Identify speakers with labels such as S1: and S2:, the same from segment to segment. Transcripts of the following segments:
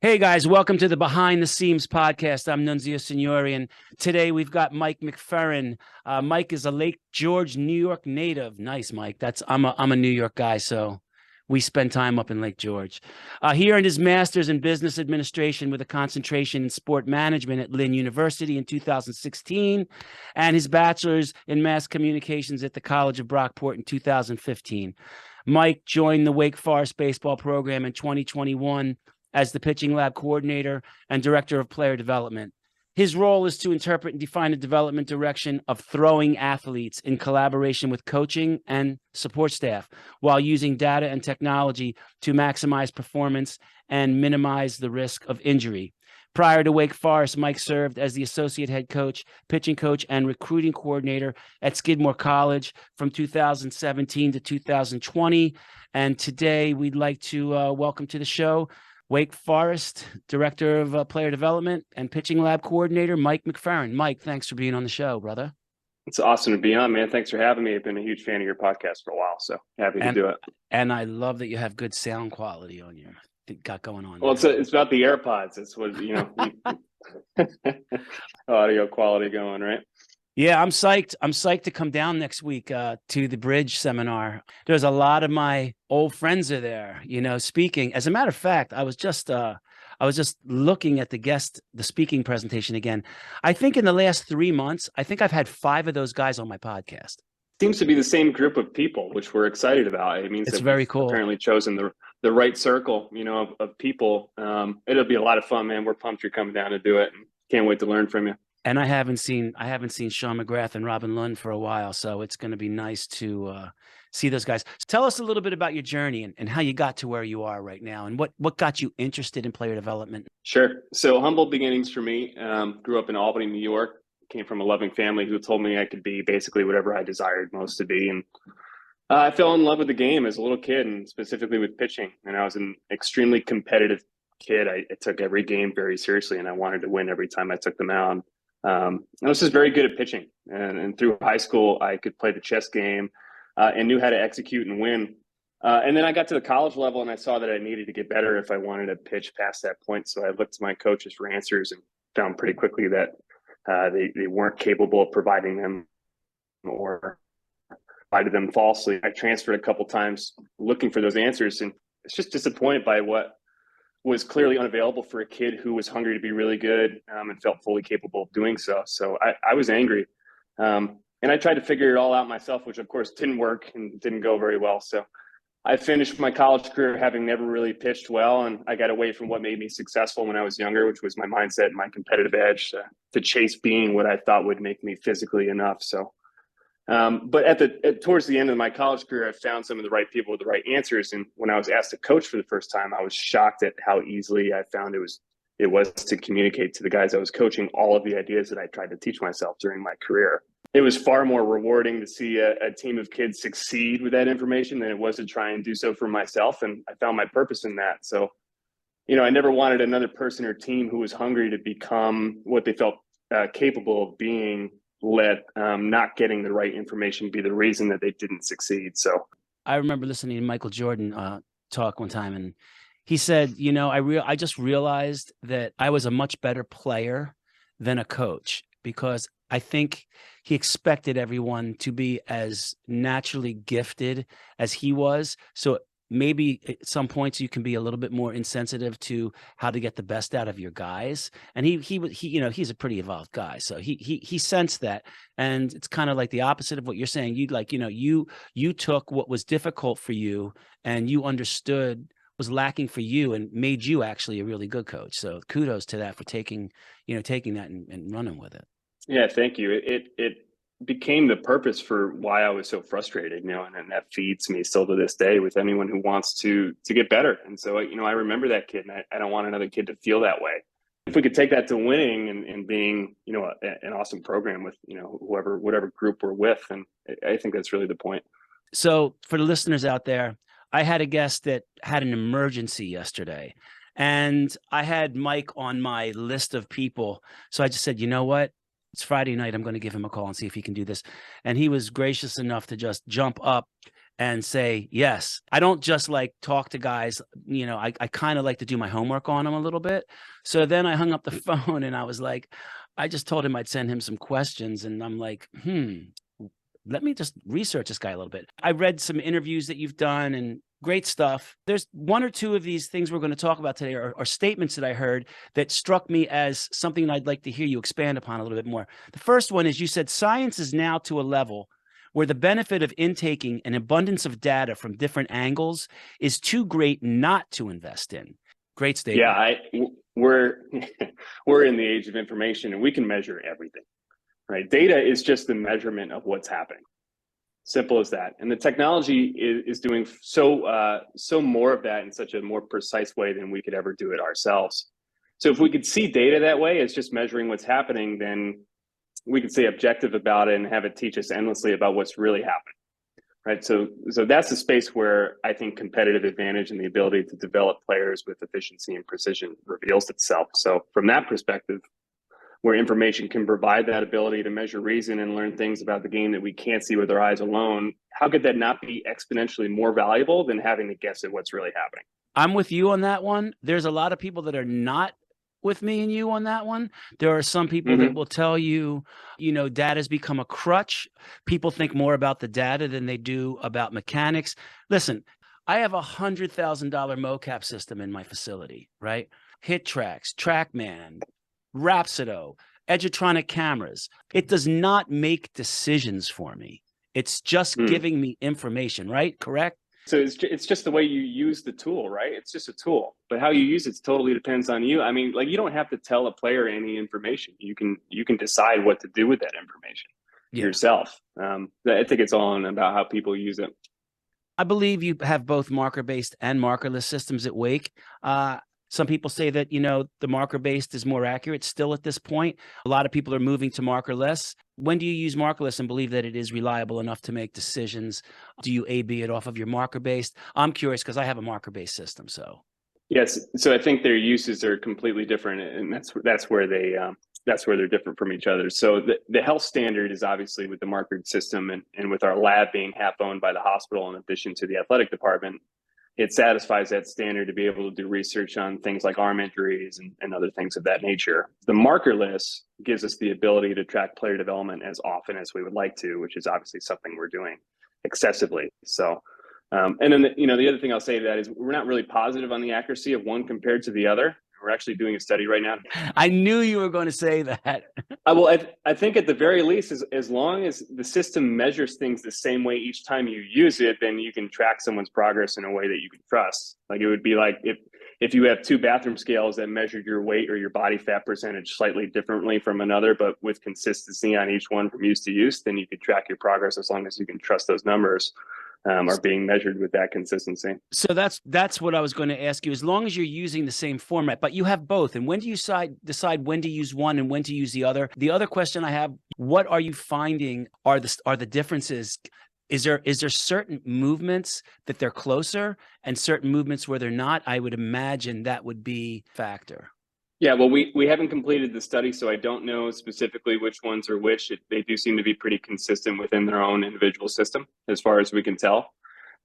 S1: Hey guys, welcome to the Behind the Seams podcast. I'm Nunzio Signori, and today we've got Mike McFerran. Mike is a Lake George, New York native. Nice, Mike. I'm a New York guy, so we spend time up in Lake George. He earned his master's in business administration with a concentration in sport management at Lynn University in 2016, and his bachelor's in mass communications at the College of Brockport in 2015. Mike joined the Wake Forest baseball program in 2021 as the pitching lab coordinator and director of player development. His role is to interpret and define the development direction of throwing athletes in collaboration with coaching and support staff while using data and technology to maximize performance and minimize the risk of injury. Prior to Wake Forest, Mike served as the associate head coach, pitching coach, and recruiting coordinator at Skidmore College from 2017 to 2020. And today we'd like to welcome to the show Wake Forest Director of Player Development and Pitching Lab Coordinator, Mike McFerran. Mike, thanks for being on the show, brother.
S2: It's awesome to be on, man. Thanks for having me. I've been a huge fan of your podcast for a while, so happy to do it.
S1: And I love that you have good sound quality on your got going on.
S2: Well, it's about the AirPods. It's what, audio quality going, right?
S1: Yeah, I'm psyched. I'm psyched to come down next week to the Bridge seminar. There's a lot of my old friends are there, speaking. As a matter of fact, I was just looking at the speaking presentation again. I think in the last 3 months, I think I've had 5 of those guys on my podcast.
S2: Seems to be the same group of people, which we're excited about. It means
S1: it's very cool.
S2: Apparently chosen the right circle, of people. It'll be a lot of fun, man. We're pumped you're coming down to do it, and can't wait to learn from you.
S1: And I haven't seen Sean McGrath and Robin Lynn for a while, so it's going to be nice to see those guys. Tell us a little bit about your journey and how you got to where you are right now, and what got you interested in player development.
S2: Sure. So humble beginnings for me. Grew up in Albany, New York. Came from a loving family who told me I could be basically whatever I desired most to be, and I fell in love with the game as a little kid, and specifically with pitching. And I was an extremely competitive kid. I took every game very seriously, and I wanted to win every time I took the mound. I was just very good at pitching, and through high school, I could play the chess game and knew how to execute and win. And then I got to the college level, and I saw that I needed to get better if I wanted to pitch past that point. So I looked to my coaches for answers and found pretty quickly that they weren't capable of providing them, or provided them falsely. I transferred a couple times looking for those answers, and it's just disappointed by what was clearly unavailable for a kid who was hungry to be really good and felt fully capable of doing so. So I was angry. And I tried to figure it all out myself, which of course didn't work and didn't go very well. So I finished my college career having never really pitched well. And I got away from what made me successful when I was younger, which was my mindset and my competitive edge to chase being what I thought would make me physically enough. So but towards the end of my college career, I found some of the right people with the right answers. And when I was asked to coach for the first time, I was shocked at how easily I found it was to communicate to the guys I was coaching all of the ideas that I tried to teach myself during my career. It was far more rewarding to see a team of kids succeed with that information than it was to try and do so for myself. And I found my purpose in that. So, I never wanted another person or team who was hungry to become what they felt capable of being, let not getting the right information be the reason that they didn't succeed. So
S1: I remember listening to Michael Jordan talk one time, and he said, I just realized that I was a much better player than a coach, because I think he expected everyone to be as naturally gifted as he was. So maybe at some points you can be a little bit more insensitive to how to get the best out of your guys. And he he's a pretty evolved guy. So he sensed that. And it's kind of like the opposite of what you're saying. You took what was difficult for you and you understood was lacking for you and made you actually a really good coach. So kudos to that for taking that and running with it.
S2: Yeah, thank you. It became the purpose for why I was so frustrated, and that feeds me still to this day with anyone who wants to get better. And so, I remember that kid, and I don't want another kid to feel that way. If we could take that to winning and being, an awesome program with, whatever group we're with. And I think that's really the point.
S1: So for the listeners out there, I had a guest that had an emergency yesterday, and I had Mike on my list of people. So I just said, you know what? It's Friday night. I'm going to give him a call and see if he can do this. And he was gracious enough to just jump up and say, yes. I don't just like talk to guys, I kind of like to do my homework on them a little bit. So then I hung up the phone and I was like, I just told him I'd send him some questions. And I'm like, let me just research this guy a little bit. I read some interviews that you've done and great stuff. There's one or two of these things we're going to talk about today are statements that I heard that struck me as something I'd like to hear you expand upon a little bit more. The first one is you said science is now to a level where the benefit of intaking an abundance of data from different angles is too great not to invest in. Great statement.
S2: Yeah, we're we're in the age of information and we can measure everything, right? Data is just the measurement of what's happening. Simple as that. And the technology is doing so more of that in such a more precise way than we could ever do it ourselves. So if we could see data that way, it's just measuring what's happening, then we could stay objective about it and have it teach us endlessly about what's really happening, right? So that's the space where I think competitive advantage and the ability to develop players with efficiency and precision reveals itself. So from that perspective, where information can provide that ability to measure reason and learn things about the game that we can't see with our eyes alone, how could that not be exponentially more valuable than having to guess at what's really happening?
S1: I'm with you on that one. There's a lot of people that are not with me and you on that one. There are some people that will tell you, data has become a crutch. People think more about the data than they do about mechanics. Listen, I have $100,000 mocap system in my facility, right? Hit tracks, TrackMan, Rhapsodo, Edgertronic cameras. It does not make decisions for me. It's just giving me information, right? Correct?
S2: So it's just the way you use the tool, right? It's just a tool, but how you use it totally depends on you. I mean, like, you don't have to tell a player any information. You can decide what to do with that information yourself. I think it's all about how people use it.
S1: I believe you have both marker-based and markerless systems at Wake. Some people say that, the marker-based is more accurate still at this point. A lot of people are moving to markerless. When do you use markerless and believe that it is reliable enough to make decisions? Do you A/B it off of your marker-based? I'm curious because I have a marker-based system. So
S2: yes, so I think their uses are completely different, and that's where they're different from each other. So the health standard is obviously with the markered system, and with our lab being half owned by the hospital in addition to the athletic department, it satisfies that standard to be able to do research on things like arm injuries and other things of that nature. The markerless gives us the ability to track player development as often as we would like to, which is obviously something we're doing excessively. So, and then the other thing I'll say to that is we're not really positive on the accuracy of one compared to the other. We're actually doing a study right now.
S1: I knew you were going to say that.
S2: I think at the very least, as long as the system measures things the same way each time you use it, then you can track someone's progress in a way that you can trust. Like, it would be like if you have two bathroom scales that measured your weight or your body fat percentage slightly differently from another, but with consistency on each one from use to use, then you could track your progress as long as you can trust those numbers are being measured with that consistency.
S1: So that's what I was going to ask you. As long as you're using the same format, but you have both, and when do you decide when to use one and when to use the other? The other question I have: what are you finding are the differences? Is there certain movements that they're closer and certain movements where they're not? I would imagine that would be a factor.
S2: Yeah, well, we haven't completed the study, so I don't know specifically which ones are which. They do seem to be pretty consistent within their own individual system, as far as we can tell.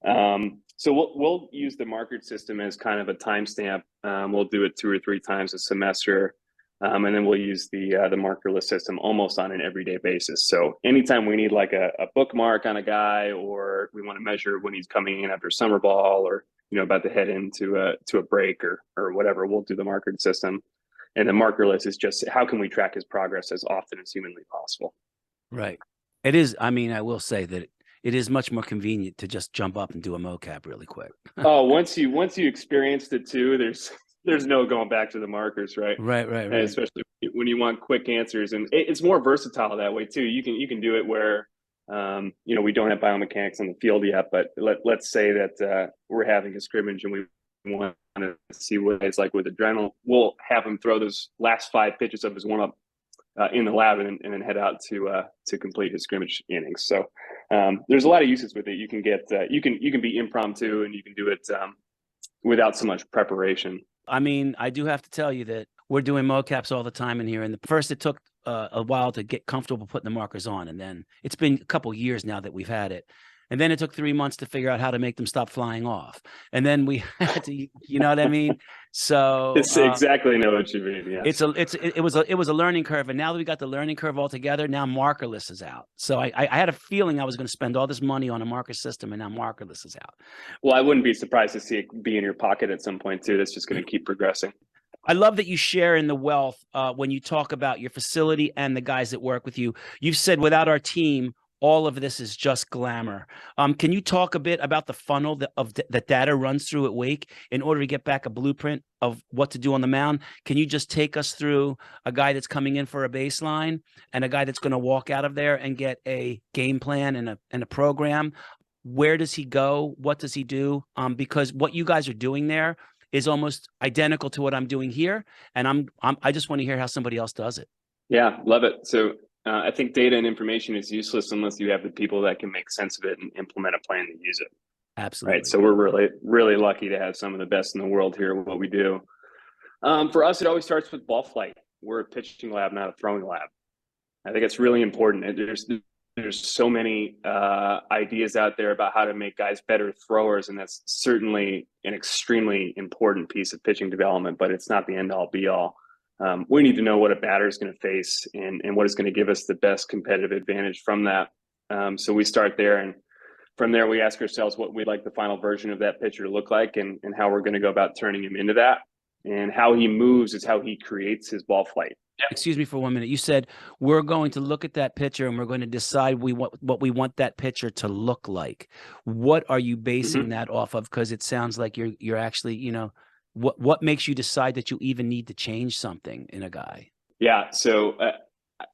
S2: So we'll use the markered system as kind of a timestamp. We'll do it 2 or 3 times a semester, and then we'll use the markerless system almost on an everyday basis. So anytime we need like a bookmark on a guy, or we want to measure when he's coming in after summer ball, or about to head into a break or whatever, we'll do the markered system. And the markerless is just how can we track his progress as often as humanly possible.
S1: Right. It is. I mean, I will say that it is much more convenient to just jump up and do a mocap really quick.
S2: Oh, once you experienced it too, there's no going back to the markers, right?
S1: Right.
S2: And especially when you want quick answers, and it's more versatile that way too. You can do it where we don't have biomechanics on the field yet, but let's say that we're having a scrimmage and we want to see what it's like with adrenaline. We'll have him throw those last 5 pitches of his warm-up in the lab, and then head out to complete his scrimmage innings. So there's a lot of uses with it. You can get you can be impromptu, and you can do it without so much preparation.
S1: I mean, I do have to tell you that we're doing mocaps all the time in here, and first it took a while to get comfortable putting the markers on, and then it's been a couple years now that we've had it. And then it took 3 months to figure out how to make them stop flying off. And then we had to, you know what I mean? So
S2: It's exactly know what you mean. Yes.
S1: it was a learning curve. And now that we got the learning curve all together, now markerless is out. So I had a feeling I was going to spend all this money on a marker system, and now markerless is out.
S2: Well, I wouldn't be surprised to see it be in your pocket at some point too. That's just going to keep progressing.
S1: I love that you share in the wealth when you talk about your facility and the guys that work with you. You've said without our team, all of this is just glamour. Can you talk a bit about the funnel that data runs through at Wake in order to get back a blueprint of what to do on the mound? Can you just take us through a guy that's coming in for a baseline and a guy that's going to walk out of there and get a game plan and a program? Where does he go? What does he do? Because what you guys are doing there is almost identical to what I'm doing here. And I just want to hear how somebody else does it.
S2: Yeah, love it. So I think data and information is useless unless you have the people that can make sense of it and implement a plan to use it.
S1: Absolutely.
S2: Right. So we're really, really lucky to have some of the best in the world here at what we do. For us, it always starts with ball flight. We're a pitching lab, not a throwing lab. I think it's really important. There's so many ideas out there about how to make guys better throwers, and that's certainly an extremely important piece of pitching development, but it's not the end all be all. We need to know what a batter is going to face and what is going to give us the best competitive advantage from that. So we start there, and from there we ask ourselves what we'd like the final version of that pitcher to look like, and how we're going to go about turning him into that. And how he moves is how he creates his ball flight.
S1: Excuse me for 1 minute. You said we're going to look at that pitcher and we're going to decide what we want that pitcher to look like. What are you basing that off of? Because it sounds like you're actually, what makes you decide that you even need to change something in a guy?
S2: Yeah, so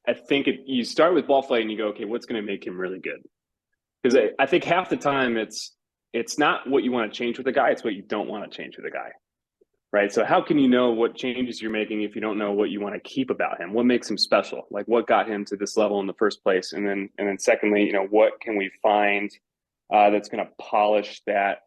S2: I think you start with ball flight and you go, okay, what's going to make him really good? Because I think half the time it's not what you want to change with a guy, it's what you don't want to change with a guy. Right. So how can you know what changes you're making if you don't know what you want to keep about him? What makes him special? Like what got him to this level in the first place? And then secondly, what can we find that's going to polish that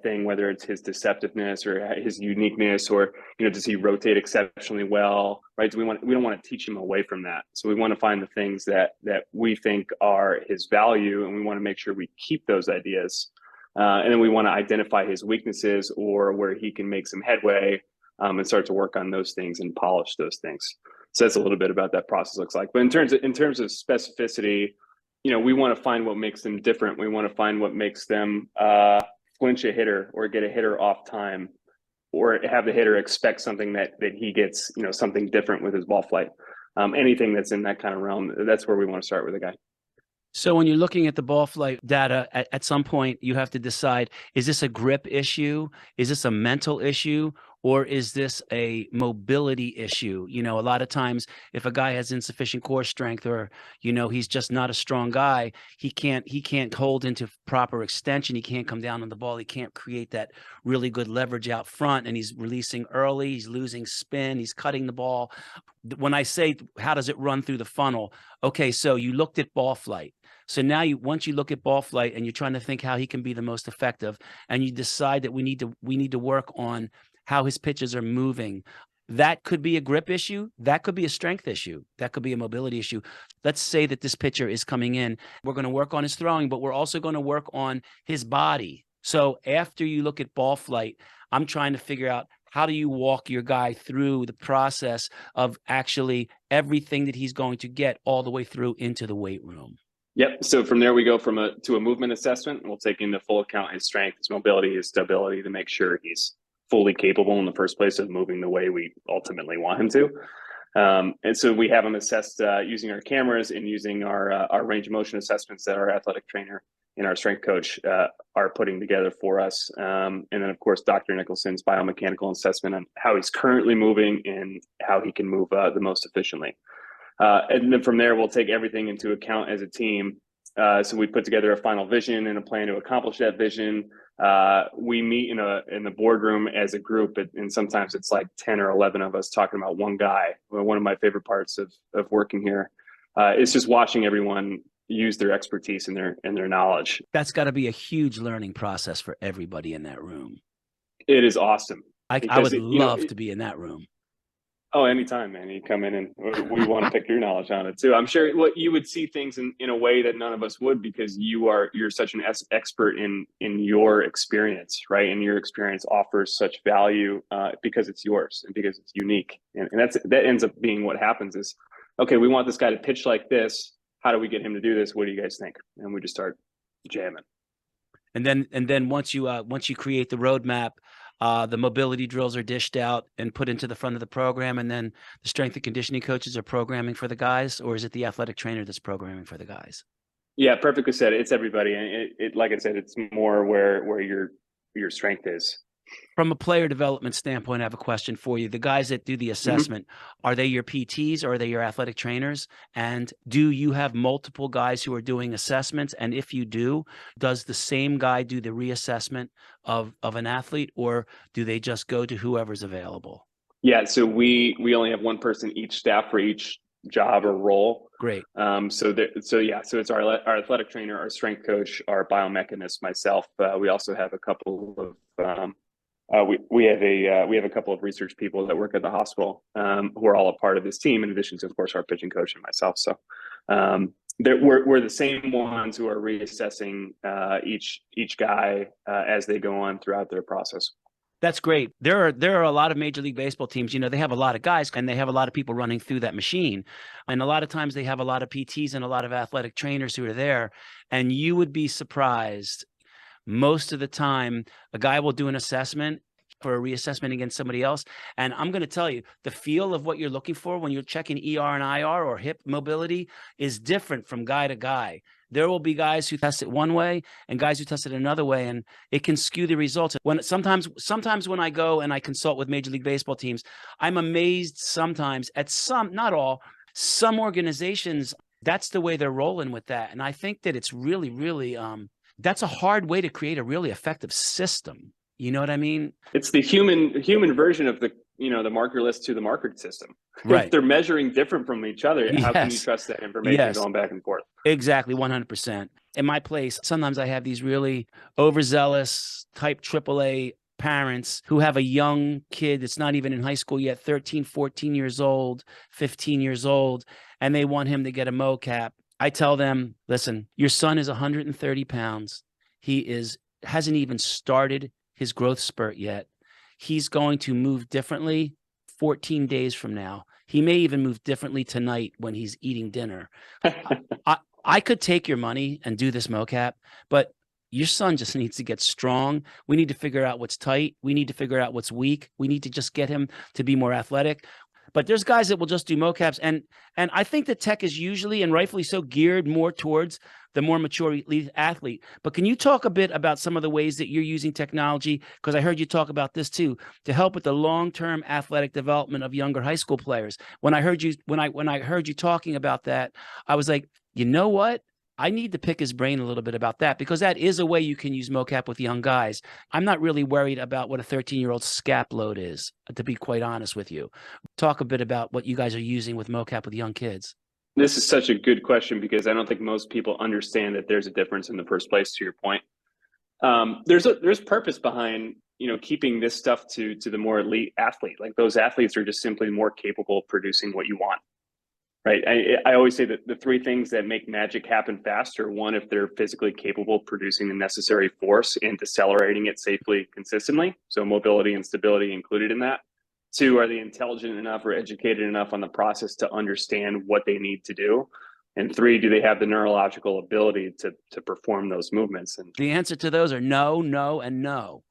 S2: thing, whether it's his deceptiveness or his uniqueness, or does he rotate exceptionally well? Right. We don't want to teach him away from that. So we want to find the things that we think are his value, and we want to make sure we keep those ideas. And then we want to identify his weaknesses or where he can make some headway, and start to work on those things and polish those things. So that's a little bit about that process looks like. But in terms of specificity, we want to find what makes them different. We want to find what makes them flinch a hitter or get a hitter off time, or have the hitter expect something that he gets, something different with his ball flight. Anything that's in that kind of realm, that's where we want to start with a guy.
S1: So when you're looking at the ball flight data, at some point you have to decide, is this a grip issue? Is this a mental issue? Or is this a mobility issue? A lot of times if a guy has insufficient core strength, or, he's just not a strong guy, he can't hold into proper extension. He can't come down on the ball. He can't create that really good leverage out front, and he's releasing early. He's losing spin. He's cutting the ball. When I say, how does it run through the funnel? Okay, so you looked at ball flight. So now once you look at ball flight and you're trying to think how he can be the most effective, and you decide that we need to work on how his pitches are moving. That could be a grip issue. That could be a strength issue. That could be a mobility issue. Let's say that this pitcher is coming in. We're going to work on his throwing, but we're also going to work on his body. So after you look at ball flight, I'm trying to figure out, how do you walk your guy through the process of actually everything that he's going to get all the way through into the weight room?
S2: Yep. So from there we go to a movement assessment. We'll take into full account his strength, his mobility, his stability, to make sure he's fully capable in the first place of moving the way we ultimately want him to. And so we have him assessed using our cameras and using our range of motion assessments that our athletic trainer and our strength coach are putting together for us. And then, of course, Dr. Nicholson's biomechanical assessment on how he's currently moving and how he can move the most efficiently. And then from there, we'll take everything into account as a team. So we put together a final vision and a plan to accomplish that vision. We meet in the boardroom as a group, and sometimes it's like 10 or 11 of us talking about one guy. One of my favorite parts of working here is just watching everyone use their expertise and their knowledge.
S1: That's got to be a huge learning process for everybody in that room.
S2: It is awesome.
S1: I would love to be in that room.
S2: Oh, anytime, man. You come in and we want to pick your knowledge on it too. I'm sure what you would see things in a way that none of us would, because you're such an expert in your experience, right? And your experience offers such value because it's yours and because it's unique. And that ends up being what happens is, okay, we want this guy to pitch like this. How do we get him to do this? What do you guys think? And we just start jamming.
S1: And then once you create the roadmap, the mobility drills are dished out and put into the front of the program, and then the strength and conditioning coaches are programming for the guys, or is it the athletic trainer that's programming for the guys?
S2: Yeah, perfectly said. It's everybody, and it like I said, it's more where your strength is.
S1: From a player development standpoint, I have a question for you. The guys that do the assessment, are they your PTs or are they your athletic trainers? And do you have multiple guys who are doing assessments? And if you do, does the same guy do the reassessment of an athlete, or do they just go to whoever's available?
S2: Yeah, so we only have one person each staff for each job or role.
S1: Great.
S2: So it's our athletic trainer, our strength coach, our biomechanist, myself. We also have a couple of we have a couple of research people that work at the hospital who are all a part of this team, in addition to, of course, our pitching coach and myself. So we're the same ones who are reassessing each guy as they go on throughout their process.
S1: That's great. There are a lot of Major League Baseball teams, they have a lot of guys and they have a lot of people running through that machine. And a lot of times they have a lot of PTs and a lot of athletic trainers who are there. And you would be surprised. Most of the time, a guy will do an assessment for a reassessment against somebody else. And I'm going to tell you, the feel of what you're looking for when you're checking ER and IR or hip mobility is different from guy to guy. There will be guys who test it one way and guys who test it another way, and it can skew the results. Sometimes when I go and I consult with Major League Baseball teams, I'm amazed sometimes at not all, some organizations, that's the way they're rolling with that. And I think that it's really, really, that's a hard way to create a really effective system. You know what I mean?
S2: It's the human version of the marker list to the marker system.
S1: Right.
S2: If they're measuring different from each other, how can you trust that information going back and forth?
S1: Exactly, 100%. In my place, sometimes I have these really overzealous type AAA parents who have a young kid that's not even in high school yet, 13, 14 years old, 15 years old, and they want him to get a mocap. I tell them, listen, your son is 130 pounds. He hasn't even started his growth spurt yet. He's going to move differently 14 days from now. He may even move differently tonight when he's eating dinner. I could take your money and do this mocap, but your son just needs to get strong. We need to figure out what's tight. We need to figure out what's weak. We need to just get him to be more athletic. But there's guys that will just do mocaps. And I think the tech is usually, and rightfully so, geared more towards the more mature athlete. But can you talk a bit about some of the ways that you're using technology? Because I heard you talk about this too, to help with the long-term athletic development of younger high school players. When I heard you talking about that, I was like, you know what? I need to pick his brain a little bit about that, because that is a way you can use mocap with young guys. I'm not really worried about what a 13-year-old scap load is, to be quite honest with you. Talk a bit about what you guys are using with mocap with young kids.
S2: This is such a good question, because I don't think most people understand that there's a difference in the first place, to your point. There's purpose behind, keeping this stuff to the more elite athlete. Like, those athletes are just simply more capable of producing what you want. Right. I always say that the three things that make magic happen fast are: one, if they're physically capable of producing the necessary force and decelerating it safely, consistently. So mobility and stability included in that. Two, are they intelligent enough or educated enough on the process to understand what they need to do? And three, do they have the neurological ability to perform those movements? And
S1: the answer to those are no, no, and no.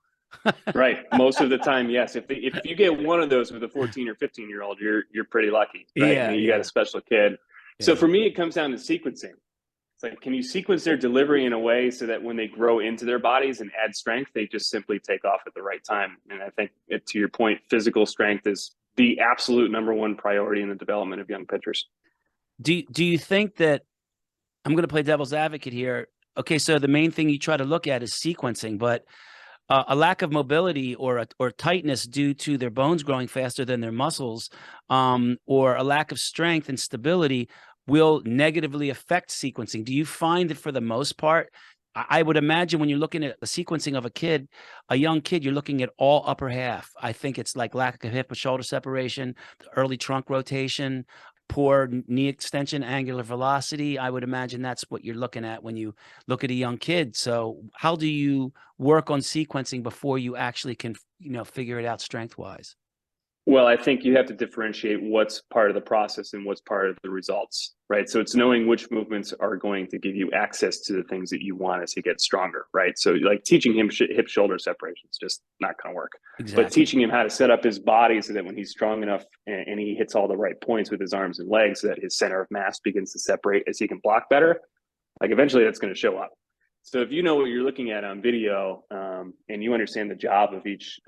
S2: Right. Most of the time, yes. If you get one of those with a 14 or 15-year-old, you're pretty lucky. Right?
S1: Yeah,
S2: you got a special kid. Yeah. So for me, it comes down to sequencing. It's like, can you sequence their delivery in a way so that when they grow into their bodies and add strength, they just simply take off at the right time? And I think, to your point, physical strength is the absolute number one priority in the development of young pitchers.
S1: Do you think that, I'm going to play devil's advocate here. Okay, so the main thing you try to look at is sequencing, but a lack of mobility or tightness due to their bones growing faster than their muscles, or a lack of strength and stability will negatively affect sequencing. Do you find that for the most part, I would imagine when you're looking at the sequencing of a young kid, you're looking at all upper half. I think it's like lack of hip and shoulder separation, early trunk rotation, poor knee extension, angular velocity. I would imagine that's what you're looking at when you look at a young kid. So how do you work on sequencing before you actually can, figure it out strength wise?
S2: Well, I think you have to differentiate what's part of the process and what's part of the results, right? So it's knowing which movements are going to give you access to the things that you want as he gets stronger, right? So like teaching him hip shoulder separation is just not going to work.
S1: Exactly.
S2: But teaching him how to set up his body so that when he's strong enough and he hits all the right points with his arms and legs, so that his center of mass begins to separate as he can block better, like eventually that's going to show up. So if you know what you're looking at on video and you understand the job of each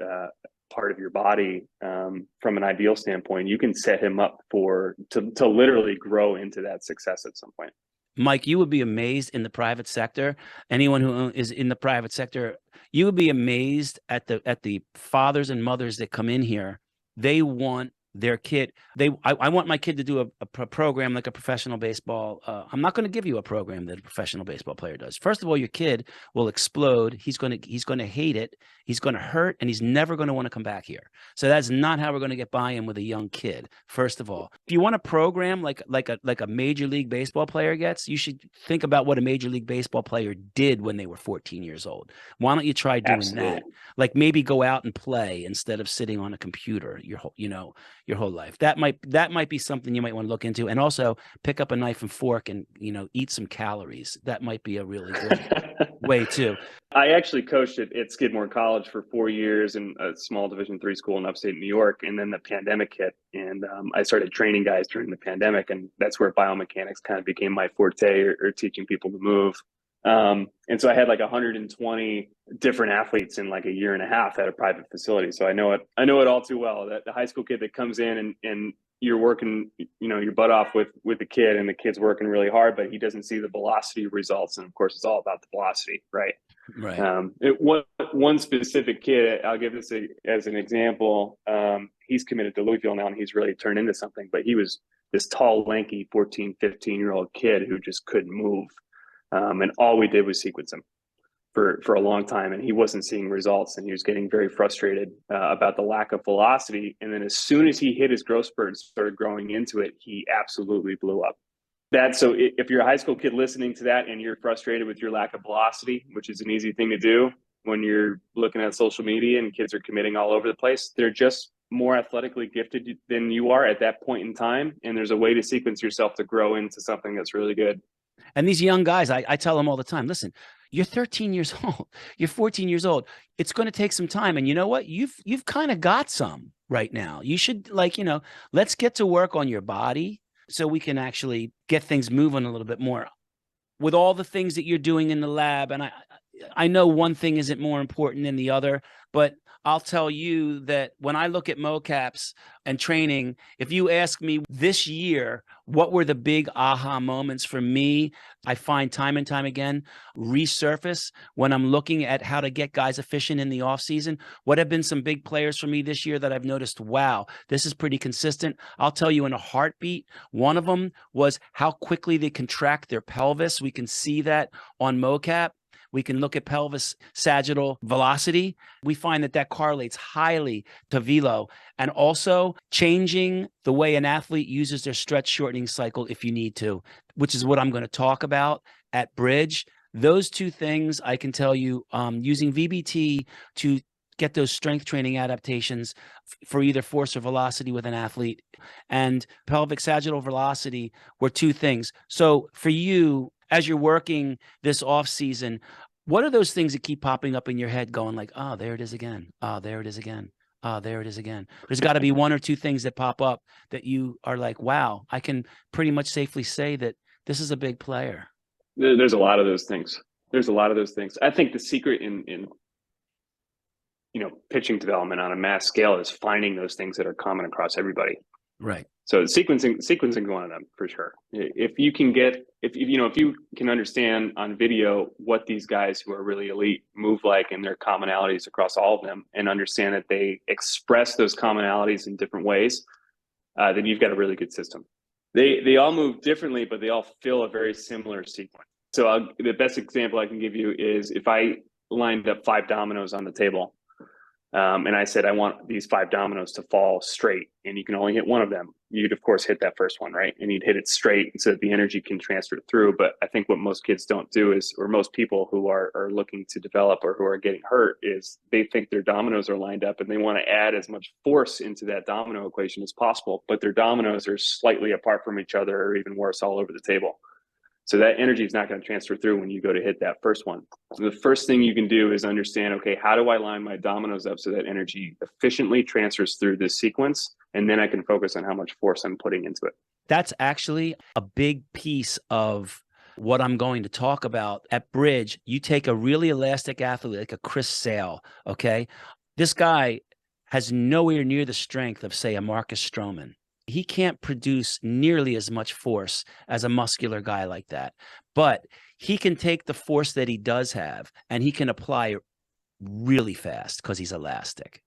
S2: part of your body from an ideal standpoint, you can set him up to literally grow into that success at some point.
S1: Mike, you would be amazed in the private sector. Anyone who is in the private sector, you would be amazed at the fathers and mothers that come in here. They want their kid. I want my kid to do a program like a professional baseball. I'm not going to give you a program that a professional baseball player does. First of all, your kid will explode. He's going to hate it. He's going to hurt, and he's never going to want to come back here. So that's not how we're going to get buy-in with a young kid. First of all, if you want a program like a major league baseball player gets, you should think about what a major league baseball player did when they were 14 years old. Why don't you try doing
S2: Absolutely.
S1: that? Like maybe go out and play instead of sitting on a computer your whole life. That might be something you might want to look into. And also pick up a knife and fork and eat some calories. That might be a really good way too.
S2: I actually coached at Skidmore College for 4 years in a small Division III school in upstate New York, and then the pandemic hit, and I started training guys during the pandemic, and that's where biomechanics kind of became my forte, or teaching people to move. And so I had like 120 different athletes in like a year and a half at a private facility. So I know it all too well. That the high school kid that comes in and you're working, your butt off with the kid, and the kid's working really hard, but he doesn't see the velocity results. And of course, it's all about the velocity, right?
S1: Right.
S2: One specific kid, I'll give this as an example. He's committed to Louisville now, and he's really turned into something. But he was this tall, lanky 14, 15-year-old kid who just couldn't move. And all we did was sequence him for a long time, and he wasn't seeing results, and he was getting very frustrated about the lack of velocity. And then as soon as he hit his growth spurt and started growing into it, he absolutely blew up. So if you're a high school kid listening to that and you're frustrated with your lack of velocity, which is an easy thing to do when you're looking at social media and kids are committing all over the place, they're just more athletically gifted than you are at that point in time. And there's a way to sequence yourself to grow into something that's really good.
S1: And these young guys, I tell them all the time, listen, you're 13 years old, you're 14 years old. It's going to take some time. And you know what? You've kind of got some right now. You should let's get to work on your body so we can actually get things moving a little bit more with all the things that you're doing in the lab. And I know one thing isn't more important than the other, but I'll tell you that when I look at mocaps and training, if you ask me this year, what were the big aha moments for me, I find time and time again resurface when I'm looking at how to get guys efficient in the off season. What have been some big players for me this year that I've noticed, wow, this is pretty consistent. I'll tell you in a heartbeat, one of them was how quickly they contract their pelvis. We can see that on mocap. We can look at pelvis sagittal velocity. We find that correlates highly to velo, and also changing the way an athlete uses their stretch shortening cycle if you need to, which is what I'm going to talk about at Bridge. Those two things I can tell you, using VBT to get those strength training adaptations for either force or velocity with an athlete, and pelvic sagittal velocity were two things. So for you, as you're working this off season, what are those things that keep popping up in your head going like, oh, there it is again. Oh, there it is again. Oh, there it is again. There's got to be one or two things that pop up that you are like, wow, I can pretty much safely say that this is a big player.
S2: There's a lot of those things. I think the secret in pitching development on a mass scale is finding those things that are common across everybody.
S1: Right.
S2: So sequencing one of them for sure. If you can understand on video what these guys who are really elite move like and their commonalities across all of them, and understand that they express those commonalities in different ways, then you've got a really good system. They all move differently, but they all fill a very similar sequence. So the best example I can give you is if I lined up 5 dominoes on the table, and I said, I want these 5 dominoes to fall straight, and you can only hit one of them. You'd, of course, hit that first one, right? And you'd hit it straight so that the energy can transfer through. But I think what most kids don't do is, or most people who are looking to develop or who are getting hurt, is they think their dominoes are lined up and they want to add as much force into that domino equation as possible. But their dominoes are slightly apart from each other, or even worse, all over the table. So that energy is not going to transfer through when you go to hit that first one. So the first thing you can do is understand, okay, how do I line my dominoes up so that energy efficiently transfers through this sequence? And then I can focus on how much force I'm putting into it.
S1: That's actually a big piece of what I'm going to talk about at Bridge. You take a really elastic athlete like a Chris Sale, okay? This guy has nowhere near the strength of, say, a Marcus Stroman. He can't produce nearly as much force as a muscular guy like that. But he can take the force that he does have and he can apply it really fast because he's elastic.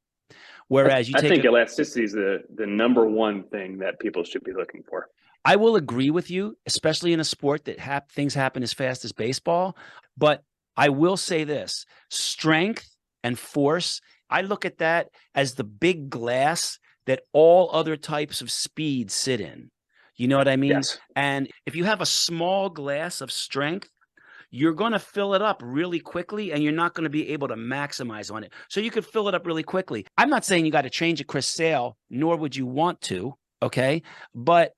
S1: Whereas
S2: I think elasticity is the number one thing that people should be looking for.
S1: I will agree with you, especially in a sport that things happen as fast as baseball. But I will say this, strength and force, I look at that as the big glass that all other types of speed sit in. You know what I mean?
S2: Yes.
S1: And if you have a small glass of strength, you're going to fill it up really quickly and you're not going to be able to maximize on it. So you could fill it up really quickly. I'm not saying you got to change a Chris Sale, nor would you want to, okay? But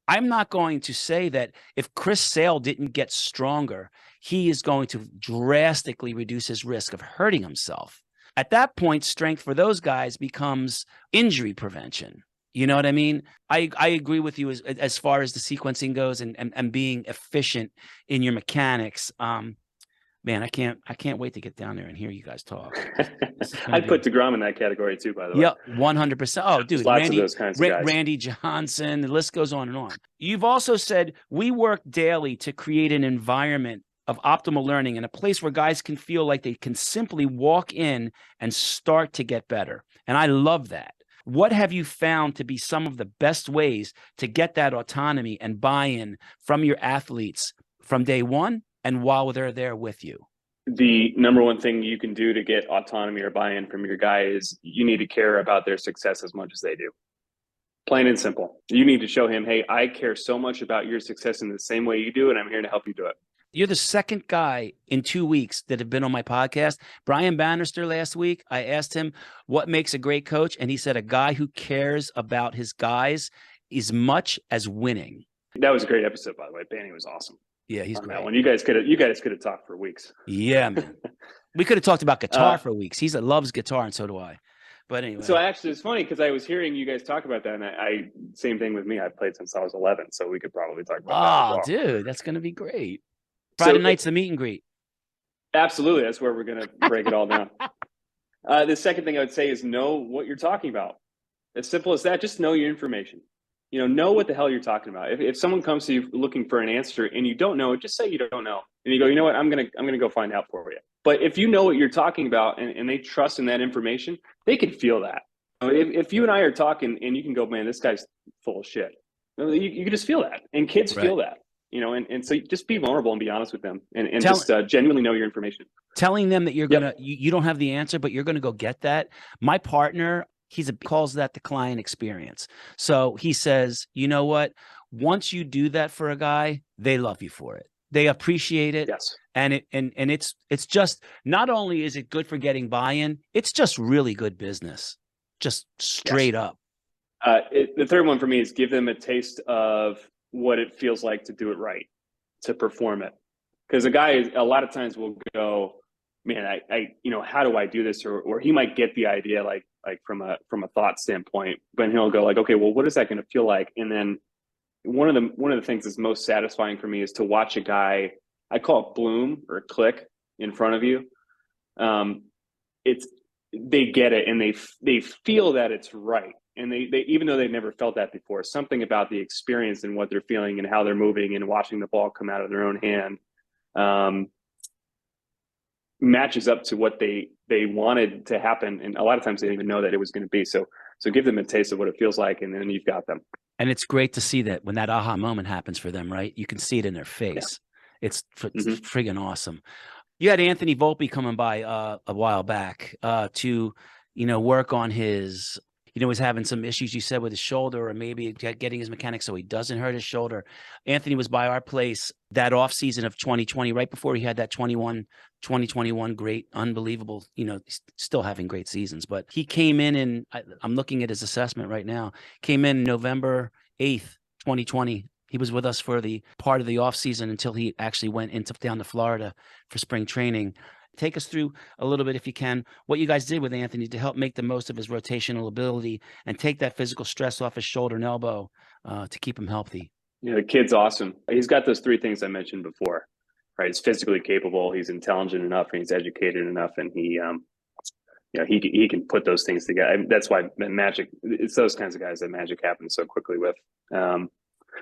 S1: I'm not going to say that if Chris Sale didn't get stronger, he is going to drastically reduce his risk of hurting himself. At that point, strength for those guys becomes injury prevention. You know what I mean? I agree with you as far as the sequencing goes and being efficient in your mechanics. Man, I can't wait to get down there and hear you guys talk.
S2: I'd put DeGrom in that category too, by the way.
S1: Yeah, 100%. Oh, dude,
S2: lots of those kinds of guys.
S1: Randy Johnson, the list goes on and on. You've also said we work daily to create an environment of optimal learning and a place where guys can feel like they can simply walk in and start to get better. And I love that. What have you found to be some of the best ways to get that autonomy and buy-in from your athletes from day one and while they're there with you?
S2: The number one thing you can do to get autonomy or buy-in from your guy is you need to care about their success as much as they do. Plain and simple. You need to show him, hey, I care so much about your success in the same way you do, and I'm here to help you do it.
S1: You're the second guy in 2 weeks that have been on my podcast. Brian Bannister last week, I asked him what makes a great coach, and he said a guy who cares about his guys as much as winning.
S2: That was a great episode, by the way. Banny was awesome.
S1: Yeah, he's great.
S2: That one. You guys could have talked for weeks.
S1: Yeah, man. We could have talked about guitar for weeks. He loves guitar, and so do I. But anyway.
S2: So actually, it's funny because I was hearing you guys talk about that, and I same thing with me. I played since I was 11, so we could probably talk about that as well.
S1: Dude, that's going to be great. Friday night's the meet and greet. Absolutely.
S2: That's where we're going to break it all down. The second thing I would say is know what you're talking about. As simple as that. Just know your information. Know what the hell you're talking about. If someone comes to you looking for an answer and you don't know it, just say you don't know. And you go, you know what, I'm gonna go find out for you. But if you know what you're talking about and they trust in that information, they can feel that. If you and I are talking and you can go, man, this guy's full of shit. You can just feel that. And kids feel that. And so just be vulnerable and be honest with them and just genuinely know your information.
S1: Telling them that you're you don't have the answer, but you're gonna go get that. My partner, calls that the client experience. So he says, you know what? Once you do that for a guy, they love you for it. They appreciate it.
S2: Yes.
S1: And it's just, not only is it good for getting buy-in, it's just really good business. Just straight up.
S2: The third one for me is give them a taste of what it feels like to do it right, to perform it. Because a guy a lot of times will go, man, how do I do this? Or he might get the idea like from a thought standpoint, but he'll go like, okay, well, what is that going to feel like? And then one of the things that's most satisfying for me is to watch a guy, I call it bloom or click in front of you. They get it and they feel that it's right. And they even though they've never felt that before, something about the experience and what they're feeling and how they're moving and watching the ball come out of their own hand, matches up to what they wanted to happen. And a lot of times they didn't even know that it was going to be. So give them a taste of what it feels like, and then you've got them.
S1: And it's great to see that when that aha moment happens for them, right? You can see it in their face. It's
S2: Mhm.
S1: friggin' awesome. You had Anthony Volpe coming by a while back to, work on his, was having some issues, you said, with his shoulder, or maybe getting his mechanics so he doesn't hurt his shoulder. Anthony was by our place that off season of 2020, right before he had that 2021 great, unbelievable, still having great seasons. But he came in, and I'm looking at his assessment right now, came in November 8th, 2020. He was with us for the part of the off season until he actually went down to Florida for spring training. Take us through a little bit, if you can, what you guys did with Anthony to help make the most of his rotational ability and take that physical stress off his shoulder and elbow to keep him healthy.
S2: Yeah, the kid's awesome. He's got those three things I mentioned before, right? He's physically capable, he's intelligent enough, and he's educated enough, and he can put those things together. I mean, that's why magic. It's those kinds of guys that magic happens so quickly with.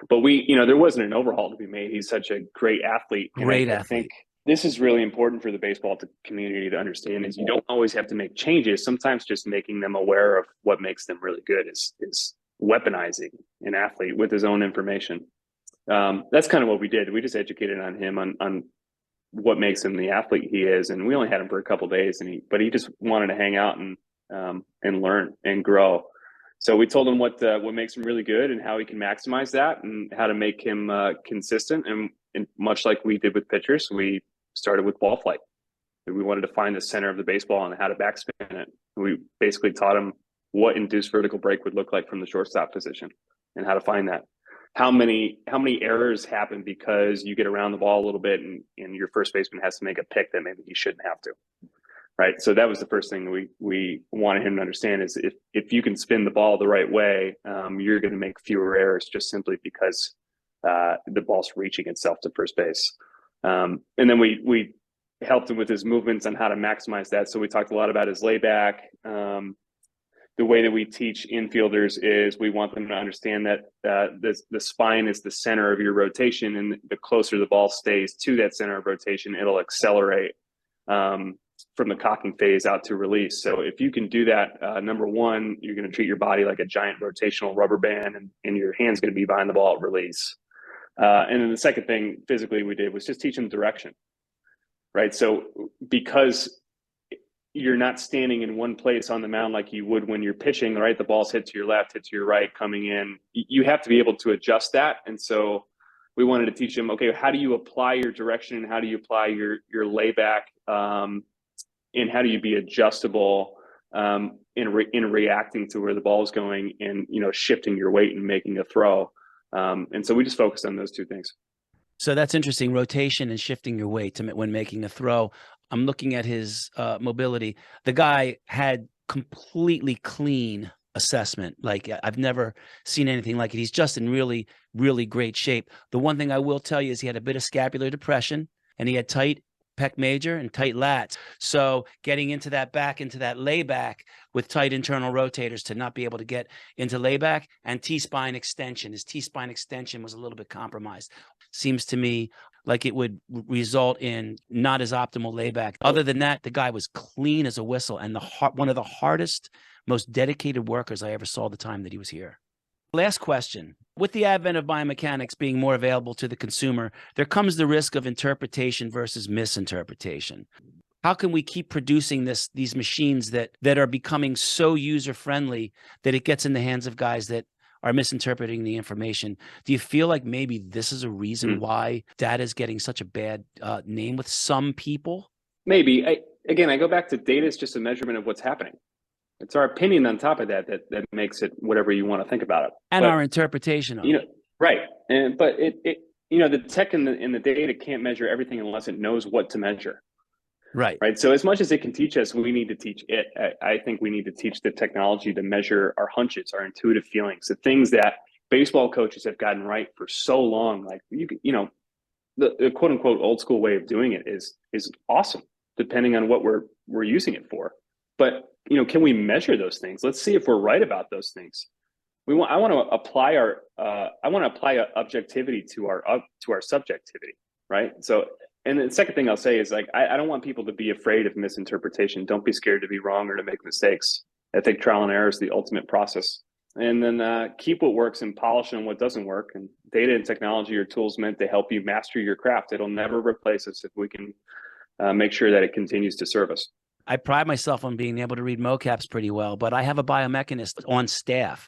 S2: But there wasn't an overhaul to be made. He's such a great athlete.
S1: Great
S2: I
S1: athlete.
S2: think this is really important for the baseball community to understand is you don't always have to make changes. Sometimes just making them aware of what makes them really good is weaponizing an athlete with his own information. That's kind of what we did. We just educated on him on what makes him the athlete he is. And we only had him for a couple of days, but he just wanted to hang out and learn and grow. So we told him what makes him really good and how he can maximize that and how to make him consistent. And much like we did with pitchers, we started with ball flight. We wanted to find the center of the baseball and how to backspin it. We basically taught him what induced vertical break would look like from the shortstop position and how to find that. How many errors happen because you get around the ball a little bit and your first baseman has to make a pick that maybe he shouldn't have to. Right. So that was the first thing we wanted him to understand is if you can spin the ball the right way, you're going to make fewer errors just simply because the ball's reaching itself to first base. And then we helped him with his movements on how to maximize that. So we talked a lot about his layback. The way that we teach infielders is we want them to understand that the spine is the center of your rotation, and the closer the ball stays to that center of rotation, it'll accelerate from the cocking phase out to release. So if you can do that, number one, you're going to treat your body like a giant rotational rubber band, and your hand's going to be behind the ball at release. And then the second thing physically we did was just teach them direction, right? So because you're not standing in one place on the mound like you would when you're pitching, right? The ball's hit to your left, hit to your right, coming in. You have to be able to adjust that. And so we wanted to teach them, okay, how do you apply your direction and how do you apply your layback? And how do you be adjustable in reacting to where the ball is going and, shifting your weight and making a throw. And so we just focused on those two things.
S1: So that's interesting. Rotation and shifting your weight when making a throw. I'm looking at his mobility. The guy had completely clean assessment. Like I've never seen anything like it. He's just in really, really great shape. The one thing I will tell you is he had a bit of scapular depression and he had tight pec major and tight lats. So getting into that layback with tight internal rotators to not be able to get into layback and T-spine extension. His T-spine extension was a little bit compromised. Seems to me like it would result in not as optimal layback. Other than that, the guy was clean as a whistle and one of the hardest, most dedicated workers I ever saw the time that he was here. Last question. With the advent of biomechanics being more available to the consumer, there comes the risk of interpretation versus misinterpretation. How can we keep producing these machines that are becoming so user-friendly that it gets in the hands of guys that are misinterpreting the information? Do you feel like maybe this is a reason why data is getting such a bad name with some people?
S2: Maybe. I go back to data is just a measurement of what's happening. It's our opinion on top of that makes it whatever you want to think about it.
S1: And our interpretation of it.
S2: Right. But the tech and the data can't measure everything unless it knows what to measure.
S1: Right.
S2: Right. So as much as it can teach us, we need to teach it. I think we need to teach the technology to measure our hunches, our intuitive feelings, the things that baseball coaches have gotten right for so long. Like the quote unquote old school way of doing it is awesome, depending on what we're using it for. But can we measure those things? Let's see if we're right about those things. I want to apply objectivity to our subjectivity, right? So, and the second thing I'll say is I don't want people to be afraid of misinterpretation. Don't be scared to be wrong or to make mistakes. I think trial and error is the ultimate process. and then keep what works and polish on what doesn't work. And data and technology are tools meant to help you master your craft. It'll never replace us if we can make sure that it continues to serve us.
S1: I pride myself on being able to read mocaps pretty well, but I have a biomechanist on staff.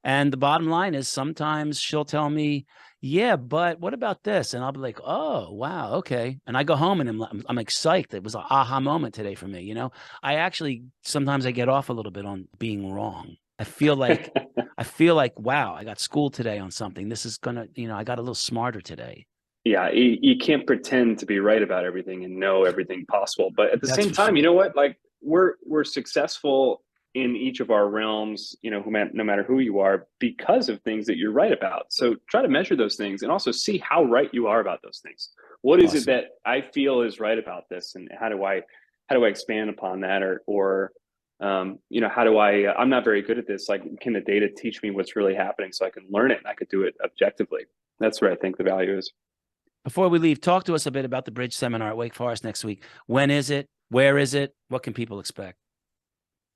S1: And the bottom line is sometimes she'll tell me, yeah, but what about this? And I'll be like, oh, wow, okay. And I go home and I'm like psyched. It was an aha moment today for me. I actually, sometimes I get off a little bit on being wrong. I feel like, wow, I got schooled today on something. This is gonna, I got a little smarter today.
S2: Yeah, you can't pretend to be right about everything and know everything possible. But at the
S1: That's
S2: same
S1: for
S2: time,
S1: sure.
S2: you know what? Like we're successful in each of our realms, no matter who you are, because of things that you're right about. So try to measure those things and also see how right you are about those things. What is it
S1: Awesome.
S2: that I feel is right about this, and how do I expand upon that, or how do I'm not very good at this. Like, can the data teach me what's really happening so I can learn it and I could do it objectively? That's where I think the value is.
S1: Before we leave, talk to us a bit about the Bridge Seminar at Wake Forest next week. When is it? Where is it? What can people expect?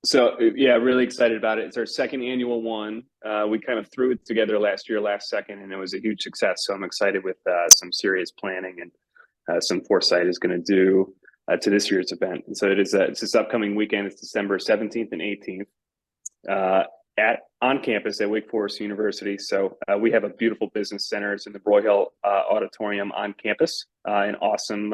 S2: So yeah, really excited about it. It's our second annual one. We kind of threw it together last second, and it was a huge success. So I'm excited with some serious planning and some foresight is going to do to this year's event. And so it's this upcoming weekend. It's December 17th and 18th on campus at Wake Forest University. So we have a beautiful business center. It's in the Broyhill Auditorium on campus. An awesome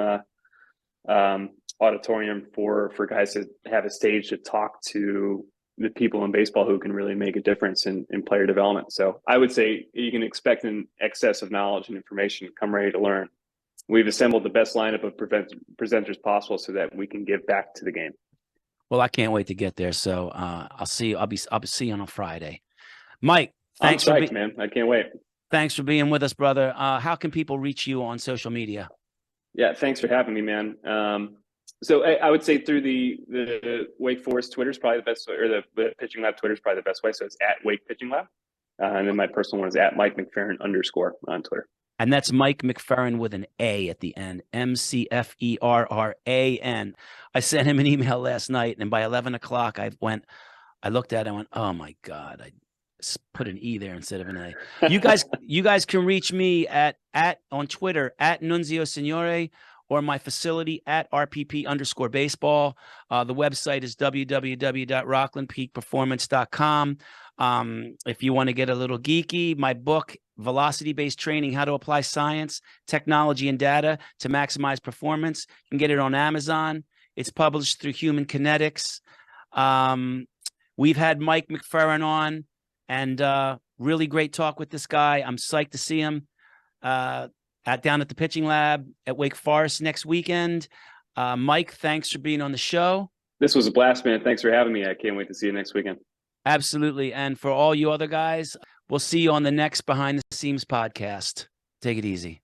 S2: auditorium for guys to have a stage to talk to the people in baseball who can really make a difference in player development. So I would say you can expect an excess of knowledge and information. Come ready to learn. We've assembled the best lineup of presenters possible so that we can give back to the game.
S1: Well, I can't wait to get there. So I'll see you. I'll be see you on a Friday. Mike, thanks
S2: I'm psyched, man. I can't wait.
S1: Thanks for being with us, brother. How can people reach you on social media?
S2: Yeah, thanks for having me, man. So I would say through the Wake Forest Twitter is probably the best way, or the Pitching Lab Twitter is probably the best way. So it's at Wake Pitching Lab. And then my personal one is at Mike McFerran _ on Twitter.
S1: And that's Mike McFerran with an A at the end, McFerran. I sent him an email last night, and by 11 o'clock, I looked at it and went, oh my God, I put an E there instead of an A. You guys can reach me on Twitter at Nunzio Signore, or my facility at RPP_baseball. The website is www.rocklandpeakperformance.com. If you want to get a little geeky, my book, Velocity-Based Training, How to Apply Science, Technology, and Data to Maximize Performance. You can get it on Amazon. It's published through Human Kinetics. We've had Mike McFerran on, and really great talk with this guy. I'm psyched to see him down at the Pitching Lab at Wake Forest next weekend. Mike, thanks for being on the show.
S2: This was a blast, man. Thanks for having me. I can't wait to see you next weekend.
S1: Absolutely. And for all you other guys, we'll see you on the next Behind the Seams podcast. Take it easy.